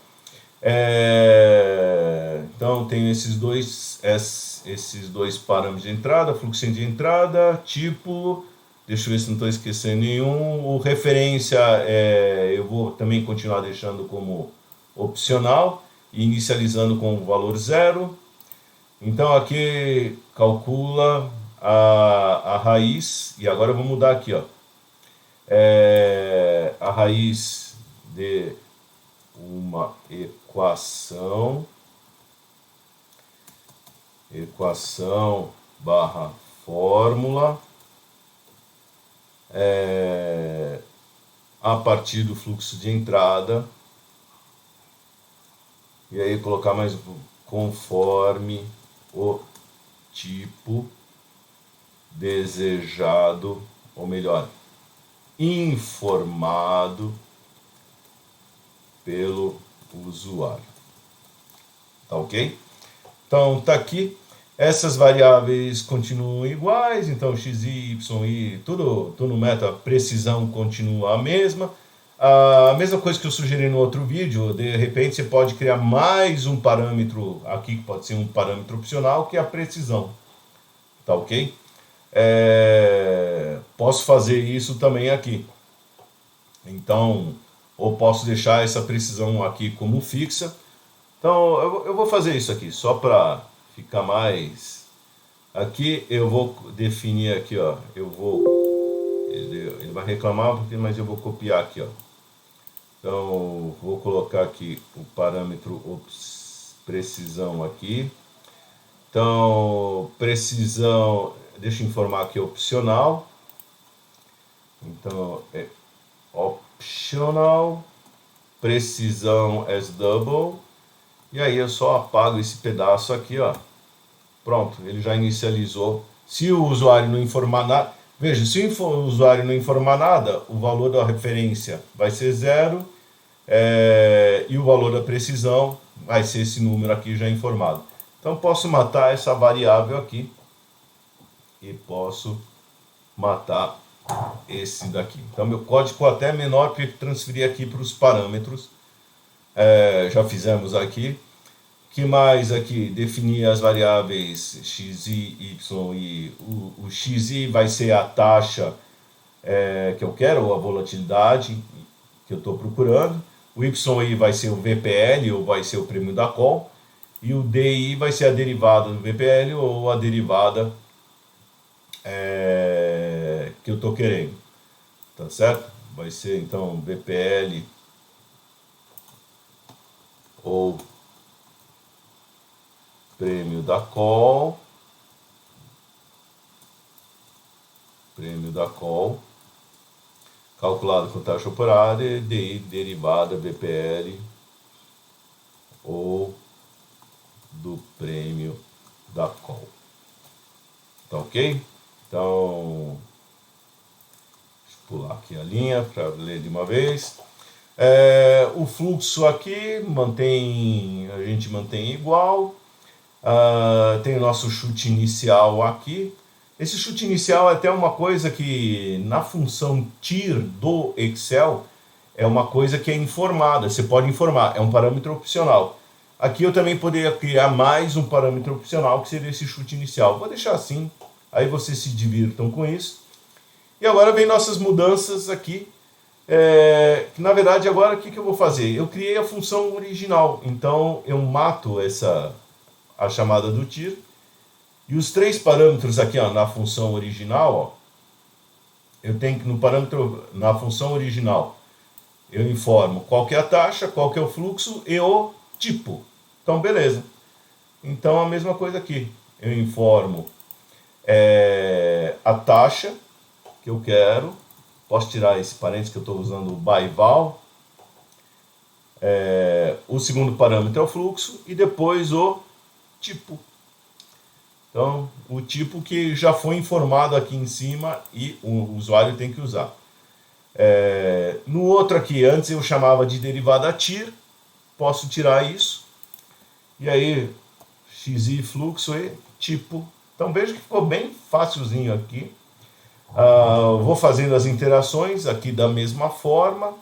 A: Então tenho esses dois parâmetros de entrada, fluxo de entrada, tipo, deixa eu ver se não estou esquecendo nenhum. O referência eu vou também continuar deixando como opcional, inicializando com o valor 0. Então aqui calcula a raiz, e agora eu vou mudar aqui, ó. A raiz de uma equação barra fórmula a partir do fluxo de entrada, e aí colocar mais conforme o tipo desejado, ou melhor, informado pelo usuário. Tá ok? Então tá aqui. Essas variáveis continuam iguais, então x, y, tudo no meta, precisão continua a mesma. A mesma coisa que eu sugeri no outro vídeo, de repente você pode criar mais um parâmetro aqui, que pode ser um parâmetro opcional, que é a precisão. Tá ok? Posso fazer isso também aqui. Então, ou posso deixar essa precisão aqui como fixa. Então, eu vou fazer isso aqui, só para ficar mais... Aqui eu vou definir aqui, ó, ele vai reclamar, mas eu vou copiar aqui, ó. Então, vou colocar aqui o parâmetro precisão aqui. Então, precisão, deixa eu informar que é opcional. Então, é optional, precisão as double. E aí eu só apago esse pedaço aqui, ó. Pronto, ele já inicializou. Se o usuário não informar nada, veja, se o usuário não informar nada, o valor da referência vai ser 0, e o valor da precisão vai ser esse número aqui já informado. Então posso matar essa variável aqui e posso matar esse daqui. Então meu código ficou até menor porque transferi aqui para os parâmetros. Já fizemos aqui. Que mais aqui? Definir as variáveis x, y, e o xi vai ser a taxa que eu quero, ou a volatilidade que eu estou procurando. O YI vai ser o VPL, ou vai ser o prêmio da call. E o DI vai ser a derivada do VPL, ou a derivada que eu estou querendo. Tá certo? Vai ser, então, VPL ou prêmio da call. Prêmio da call, calculado com taxa operária, DI derivada VPL ou do prêmio da call. Tá ok? Então, deixa eu pular aqui a linha para ler de uma vez. O fluxo aqui a gente mantém igual. Tem o nosso chute inicial aqui. Esse chute inicial é até uma coisa que na função TIR do Excel é uma coisa que é informada, você pode informar, é um parâmetro opcional. Aqui eu também poderia criar mais um parâmetro opcional, que seria esse chute inicial. Vou deixar assim, aí vocês se divirtam com isso. E agora vem nossas mudanças aqui. Que na verdade agora o que eu vou fazer? Eu criei a função original, então eu mato a chamada do TIR. E os três parâmetros aqui, ó, na função original, ó, eu tenho que na função original, eu informo qual que é a taxa, qual que é o fluxo e o tipo. Então, beleza. Então, a mesma coisa aqui. Eu informo a taxa que eu quero. Posso tirar esse parênteses que eu estou usando o by val. O segundo parâmetro é o fluxo e depois o tipo. Então, o tipo que já foi informado aqui em cima e o usuário tem que usar. No outro aqui, antes eu chamava de derivada TIR, posso tirar isso. E aí, XI, fluxo e tipo. Então, veja que ficou bem facilzinho aqui. Vou fazendo as interações aqui da mesma forma.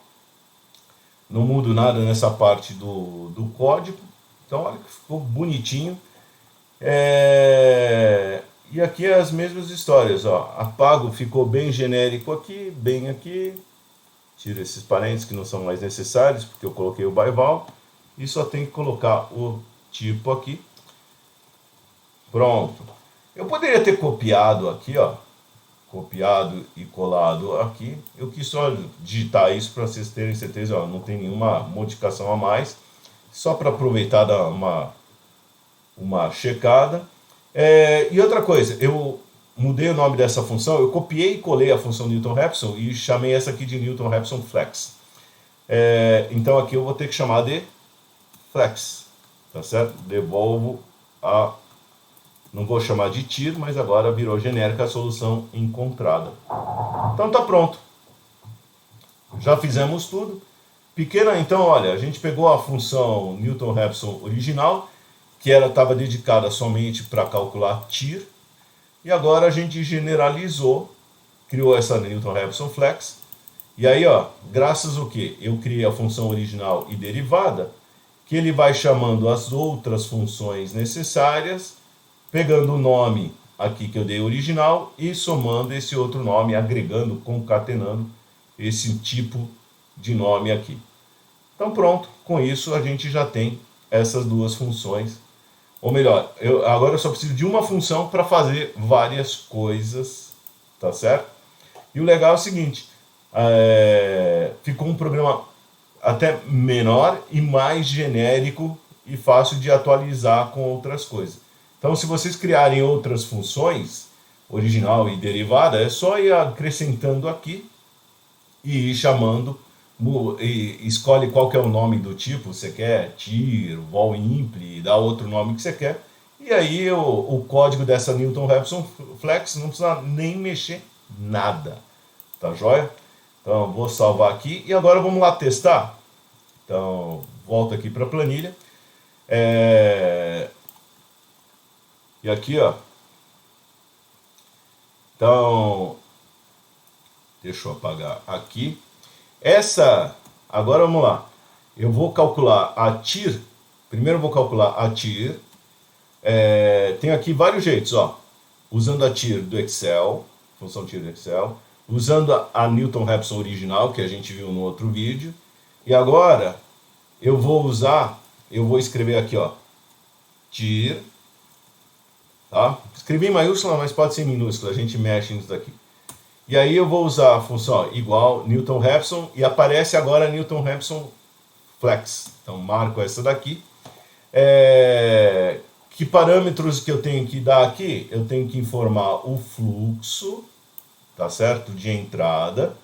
A: Não mudo nada nessa parte do código. Então, olha que ficou bonitinho. E aqui as mesmas histórias, ó. Apago, ficou bem genérico aqui, bem aqui. Tiro esses parênteses que não são mais necessários, porque eu coloquei o by val. E só tem que colocar o tipo aqui. Pronto. Eu poderia ter copiado aqui, ó. Copiado e colado aqui. Eu quis só digitar isso para vocês terem certeza, ó, não tem nenhuma modificação a mais. Só para aproveitar dar uma checada. E outra coisa, eu mudei o nome dessa função, eu copiei e colei a função Newton-Raphson e chamei essa aqui de Newton-Raphson Flex. Então aqui eu vou ter que chamar de Flex, tá certo? Devolvo não vou chamar de TIR, mas agora virou genérica a solução encontrada. Então tá pronto. Já fizemos tudo. Pequena, então, olha, a gente pegou a função Newton-Raphson original, que estava dedicada somente para calcular TIR, e agora a gente generalizou, criou essa Newton-Raphson Flex, e aí, ó, graças ao que? Eu criei a função original e derivada, que ele vai chamando as outras funções necessárias, pegando o nome aqui que eu dei original e somando esse outro nome, agregando, concatenando esse tipo de nome aqui. Então pronto, com isso a gente já tem essas duas funções. Ou melhor, agora eu só preciso de uma função para fazer várias coisas, tá certo? E o legal é o seguinte, ficou um programa até menor e mais genérico e fácil de atualizar com outras coisas. Então, se vocês criarem outras funções, original e derivada, é só ir acrescentando aqui e ir chamando, e escolhe qual que é o nome do tipo, você quer TIR, vol impl, dá outro nome que você quer, e aí o código dessa Newton-Raphson Flex não precisa nem mexer nada, tá joia? Então, vou salvar aqui e agora vamos lá testar. Então, volto aqui para a planilha. E aqui, ó. Então, deixa eu apagar aqui. Agora vamos lá. Eu vou calcular a TIR. Primeiro eu vou calcular a TIR. Tem aqui vários jeitos, ó. Usando a TIR do Excel, função TIR do Excel. usando a Newton-Raphson original, que a gente viu no outro vídeo. E agora eu vou escrever aqui, ó, TIR, tá? Escrevi em maiúscula, mas pode ser em minúscula, a gente mexe nisso daqui. E aí eu vou usar a função ó, igual Newton-Raphson e aparece agora Newton-Raphson Flex. Então marco essa daqui. Que parâmetros que eu tenho que dar aqui? Eu tenho que informar o fluxo, tá certo? De entrada.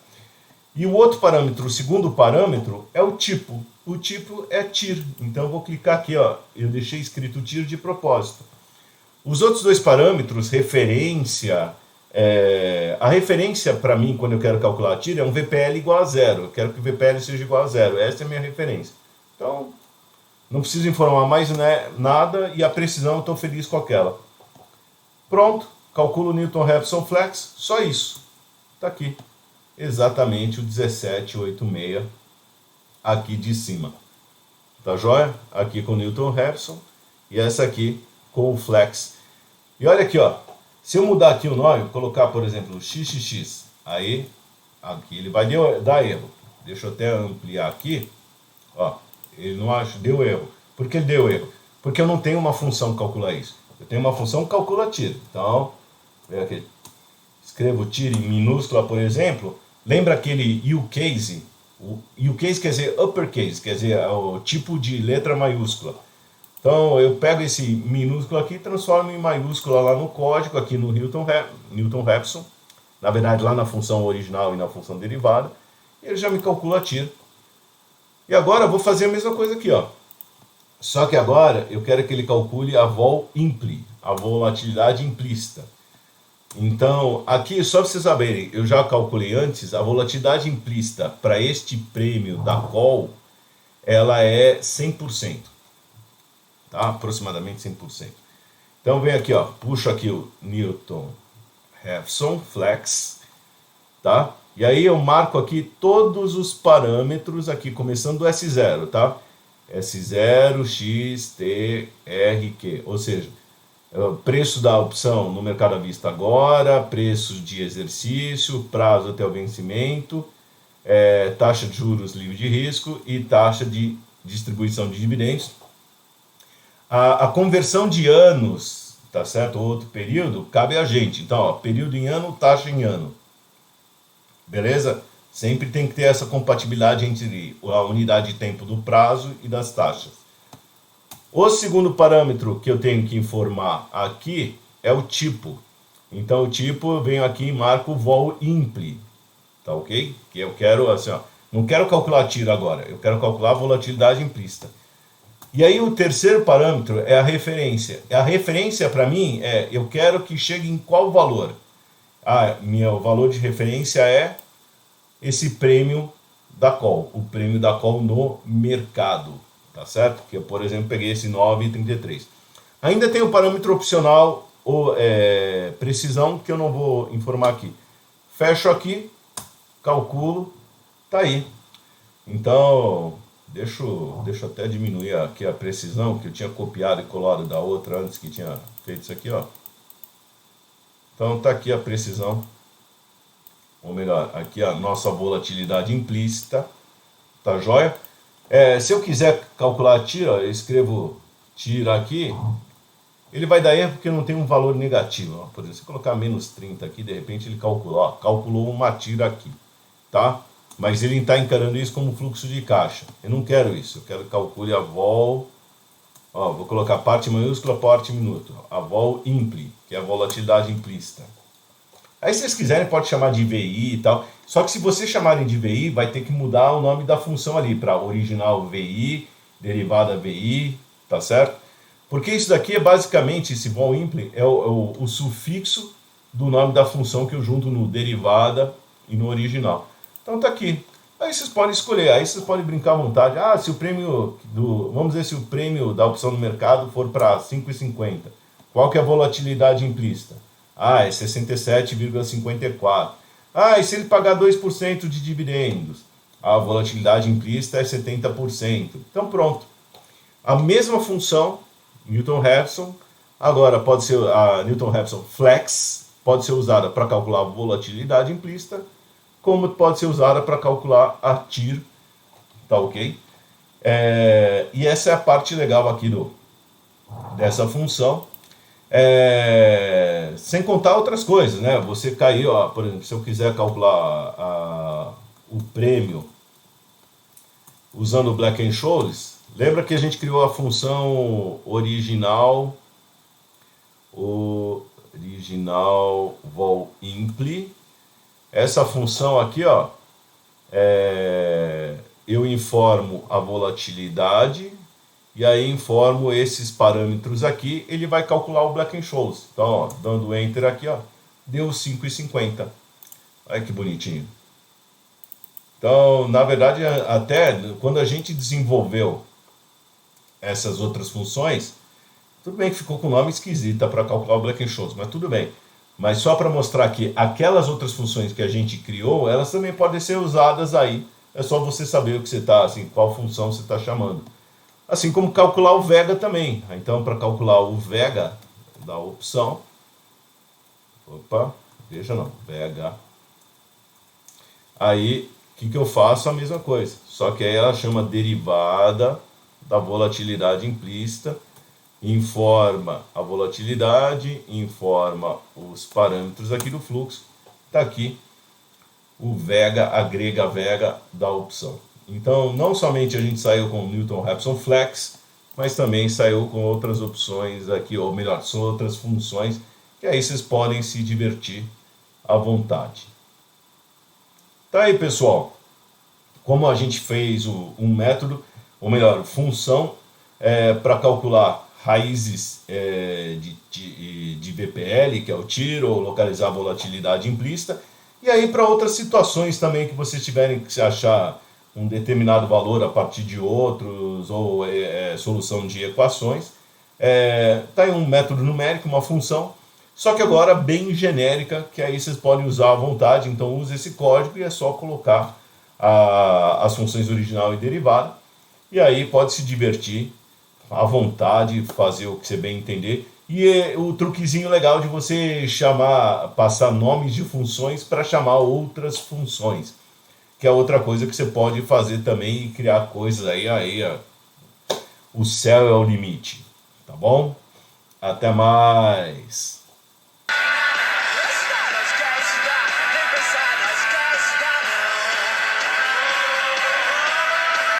A: E o outro parâmetro, o segundo parâmetro, é o tipo. O tipo é TIR. Então eu vou clicar aqui, ó. Eu deixei escrito TIR de propósito. Os outros dois parâmetros, referência, a referência para mim, quando eu quero calcular a TIR, é um VPL igual a zero. Eu quero que o VPL seja igual a zero. Essa é a minha referência. Então, não preciso informar mais nada e a precisão eu estou feliz com aquela. Pronto, calculo o Newton-Raphson Flex, só isso. Está aqui, exatamente o 1786 aqui de cima. Tá joia? Aqui com o Newton-Raphson e essa aqui com o Flex. E olha aqui, ó. Se eu mudar aqui o nome, colocar, por exemplo, XXX, aí, aqui ele vai dar erro. Deixa eu até ampliar aqui, ó. Ele não acha, deu erro. Por que ele deu erro? Porque eu não tenho uma função que calcula isso. Eu tenho uma função que calcula TIR. Então, vem aqui. Escrevo TIR em minúscula, por exemplo. Lembra aquele UCase? O UCase quer dizer uppercase, quer dizer o tipo de letra maiúscula. Então, eu pego esse minúsculo aqui e transformo em maiúscula lá no código, aqui no Newton-Raphson. Na verdade, lá na função original e na função derivada. E ele já me calcula a TIR. E agora eu vou fazer a mesma coisa aqui, ó. Só que agora eu quero que ele calcule a vol impli, a volatilidade implícita. Então, aqui, só para vocês saberem, eu já calculei antes, a volatilidade implícita para este prêmio da call, ela é 100%. Tá? Aproximadamente 100%. Então, vem aqui, ó, puxo aqui o Newton-Raphson Flex, tá? E aí eu marco aqui todos os parâmetros aqui, começando do S0, tá? S0, X, T, R, Q. Ou seja, preço da opção no mercado à vista agora, preço de exercício, prazo até o vencimento, taxa de juros livre de risco e taxa de distribuição de dividendos. A conversão de anos, tá certo? Outro período, cabe a gente. Então, ó, período em ano, taxa em ano. Beleza? Sempre tem que ter essa compatibilidade entre a unidade de tempo do prazo e das taxas. O segundo parâmetro que eu tenho que informar aqui é o tipo. Então, o tipo, eu venho aqui e marco vol impli. Tá ok? Que eu quero, assim, ó, não quero calcular TIR agora, eu quero calcular a volatilidade implícita. E aí, o terceiro parâmetro é a referência. A referência, para mim, eu quero que chegue em qual valor? Meu valor de referência é esse prêmio da call, o prêmio da call no mercado, tá certo? Que eu, por exemplo, peguei esse 9,33. Ainda tem o parâmetro opcional, precisão, que eu não vou informar aqui. Fecho aqui, calculo, tá aí. Então, deixa eu até diminuir aqui a precisão, que eu tinha copiado e colado da outra antes que tinha feito isso aqui, ó. Então tá aqui a precisão, ou melhor, aqui a nossa volatilidade implícita, tá joia? Se eu quiser calcular TIR, eu escrevo TIR aqui, ele vai dar erro porque não tem um valor negativo. Ó. Por exemplo, se eu colocar menos 30 aqui, de repente ele calculou uma TIR aqui, tá? Mas ele está encarando isso como fluxo de caixa. Eu não quero isso, eu quero que calcule a vol. Ó, vou colocar parte maiúscula, parte minuto. A vol impli, que é a volatilidade implícita. Aí se vocês quiserem pode chamar de VI e tal. Só que se vocês chamarem de VI, vai ter que mudar o nome da função ali para original VI, derivada VI, tá certo? Porque isso daqui é basicamente, esse vol impli, é o sufixo do nome da função que eu junto no derivada e no original. Então tá aqui. Aí vocês podem escolher, aí vocês podem brincar à vontade. Se o prêmio vamos dizer, se o prêmio da opção no mercado for para 5,50, qual que é a volatilidade implícita? É 67,54. E se ele pagar 2% de dividendos? A volatilidade implícita é 70%. Então pronto. A mesma função, Newton-Raphson, agora pode ser a Newton-Raphson Flex, pode ser usada para calcular a volatilidade implícita, como pode ser usada para calcular a TIR, tá ok? E essa é a parte legal aqui dessa função. Sem contar outras coisas, né? Você caiu, ó, por exemplo, se eu quiser calcular o prêmio usando o Black-Scholes, lembra que a gente criou a função original vol impli. Essa função aqui, ó, eu informo a volatilidade e aí informo esses parâmetros aqui, ele vai calcular o Black-Scholes. Então, ó, dando Enter aqui, ó, deu 5,50. Olha que bonitinho. Então, na verdade, até quando a gente desenvolveu essas outras funções, tudo bem que ficou com nome esquisito para calcular o Black-Scholes, mas tudo bem. Mas só para mostrar que aquelas outras funções que a gente criou, elas também podem ser usadas aí. É só você saber o que você está, assim, qual função você está chamando. Assim como calcular o Vega também. Então, para calcular o Vega da opção, veja não, Vega. Aí, o que eu faço? A mesma coisa. Só que aí ela chama derivada da volatilidade implícita, informa a volatilidade, informa os parâmetros aqui do fluxo. Está aqui o Vega, agrega Vega da opção. Então, não somente a gente saiu com o Newton-Raphson Flex, mas também saiu com outras opções aqui, ou melhor, são outras funções, que aí vocês podem se divertir à vontade. Tá aí, pessoal. Como a gente fez um método, ou melhor, função, para calcular raízes de VPL, que é o TIR, ou localizar a volatilidade implícita, e aí para outras situações também que vocês tiverem que se achar um determinado valor a partir de outros, ou solução de equações. Tá aí um método numérico, uma função, só que agora bem genérica, que aí vocês podem usar à vontade. Então use esse código e é só colocar as funções original e derivada, e aí pode se divertir à vontade, fazer o que você bem entender. E o truquezinho legal de você passar nomes de funções para chamar outras funções, que é outra coisa que você pode fazer também e criar coisas aí o céu é o limite, tá bom? Até mais!